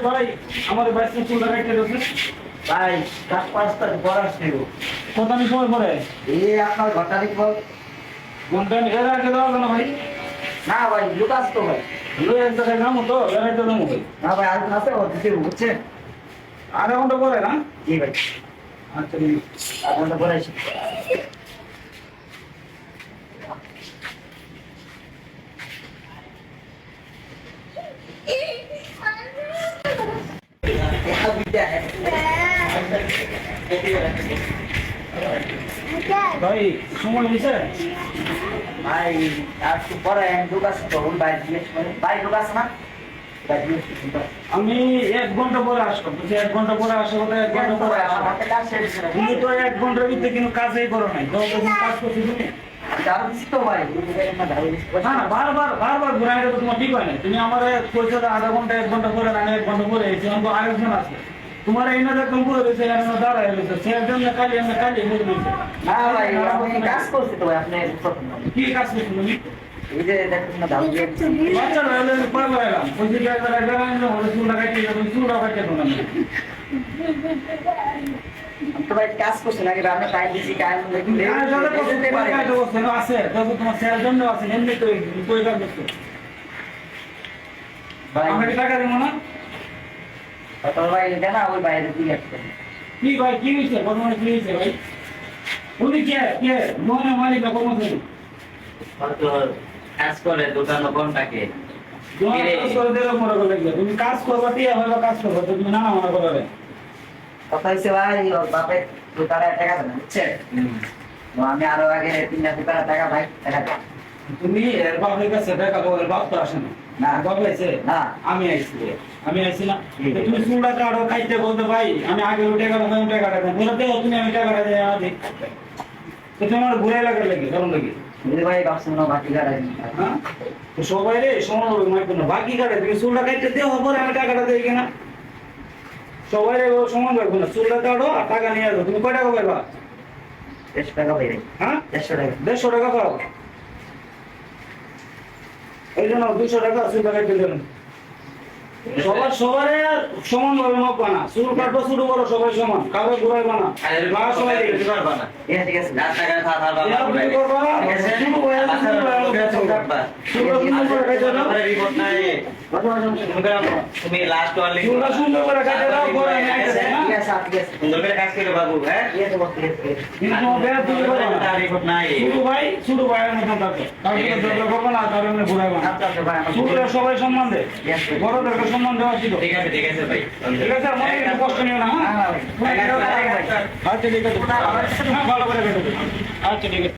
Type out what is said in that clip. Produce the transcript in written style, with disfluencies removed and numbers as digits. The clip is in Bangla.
ভাই আমাদের বাইরে চুল লাগাইতে দেবে ভাই 4-5টা পর আসছে কতক্ষণ সময় পরে এই আপনার ঘন্টা দেখবো কোনটা এর আগে দাও না ভাই না ভাই লুকাস তো ভাই লই একটা নাম তো লাগাইতে দাও ভাই না ভাই আর আছে ও দিতে বুঝছেন আধা ঘন্টা পরে না জি ভাই আচ্ছা ঠিক আধা ঘন্টা পরে আসি ভাই সময় হয়েছে ভাই আর একটু পরে লুকাস তো ওই ভাই জিজ্ঞেস করে ভাই লুকাস না ভাই জিজ্ঞেস করে আমি 1 ঘন্টা পরে আসবো বুঝছি 1 ঘন্টা পরে আসবো তো 1 ঘন্টা পরে আসবো হাতে কাজ শেষ করে তুমি তো 1 ঘন্টার ভিতরে কিন্তু কাজই করো নাই তো তুমি কাজ করছো তুমি দারুণ তো ভাই না দারুণ না না বারবার ঘুরাই দেবো তোমার ঠিক হয় না তুমি আমার কইছো আধা ঘন্টা 1 ঘন্টা পরে না 1 ঘন্টা পরে এসে আমাকে আরেকজন আছে তোমার এই না দেখুন পুরো রয়েছে এখানে দাঁড়ায় রয়েছে সে জন্য কালি আমরা কালি বুঝে নিচ্ছে না ভাই আমি কাজ করছি তো ভাই আপনি কি কাজ করছো তুমি এই যে দেখুন না দারুণ বাচ্চা রইলে পরে বলাম পয়সা কি একটা রাখলাম না হলে চুলটা কাটিয়ে যাবে চুলটা কাটিয়ে দেবো না তো ভাই কাজ করছি নাকি আমি টাইম দিছি টাইম আছে তোমার সেল জন্য আছে এমনি তো কই কাজ করছো ভাই আমাকে টাকা দেবো না তো ভাই এটা না ওই বাইরে দিয়ে আসছে কি ভাই কি হয়েছে বর্তমানে কি হয়েছে ভাই উনি কে মনে মালিক বা কর্মচারী হয়তো কাজ করে দোকান কোনটাকে তুমি কাজ করবা টিয়া হইবা কাজ করবা তুমি না মনে করবে কথা হচ্ছে ভাই ওর বাপে দোকানে টাকা দেন বুঝছেন তো আমি আরো আগে 3 দোকানে টাকা ভাই টাকা দেন। তুমি এর বাপের কাছে টাকা বলে বাপ তো আসে না না। বাপ আইছে না। আমি আইছি না তো তুমি চুলটা কাটো খাইতে বলতে ভাই আমি আগে টাকা দেবো আমি টাকাটা দেবো বলতে তুমি আমি টাকাটা দিয়ে আদি তো তোমার ঘুরে লাগার লাগে কারণ লাগে বুঝলি ভাই ভাবছি না বাকি গাড়ি হ্যাঁ তো সবাই রে সমান হবে মাইক না বাকি কাটে তুমি চুলটা কাটতে দেওয়া পরে আমি টাকাটা দেই কিনা সবাই রে সমান রাখবো না চুলটা কাটো আর টাকা নিয়ে আসবো তুমি কয় টাকা পাইবা 100 টাকা ভাই হ্যাঁ 150 টাকা 150 টাকা পাও এই জন্য 200 টাকা চুল কাটতে দেবেন সবার সমান ভাবে মাপ বানা চুল কাটবো ছোট বড় সবাই সমান কাউকে ঘুরাই বানা না সবাই দিতে পারবা না ঠিক আছে রাত টাকা খাওয়া রিপোর্ট নাই তুমি লাস্ট ওয়ান লিখো সুন্দর করে কাটে দাও পরে আমি আইতেছি, হ্যাঁ? ঠিক আছে ঠিক আছে সুন্দর করে কাজ করে বাবু হ্যাঁ ঠিক আছে ঠিক আছে কিন্তু তোমার বেড়া তুমি করো না। রিপোর্ট নাই ছোট ভাইয়ের মতন থাকবে কাউকে ঝগড়া করবো না কারো এমনি ঘুরাই বানা আচ্ছা আচ্ছা ভাই আমার ছোটরা সবাই সম্মান দেয় Yes, sir. বড়দেরকে সম্মান দেওয়া ছিল ঠিক আছে ভাই ঠিক আছে মনে একটু কষ্ট নিও না হ্যাঁ হ্যাঁ, ভাই। আচ্ছা ঠিক আছে হ্যাঁ ভালো করে কেটে দেবো। আচ্ছা ঠিক আছে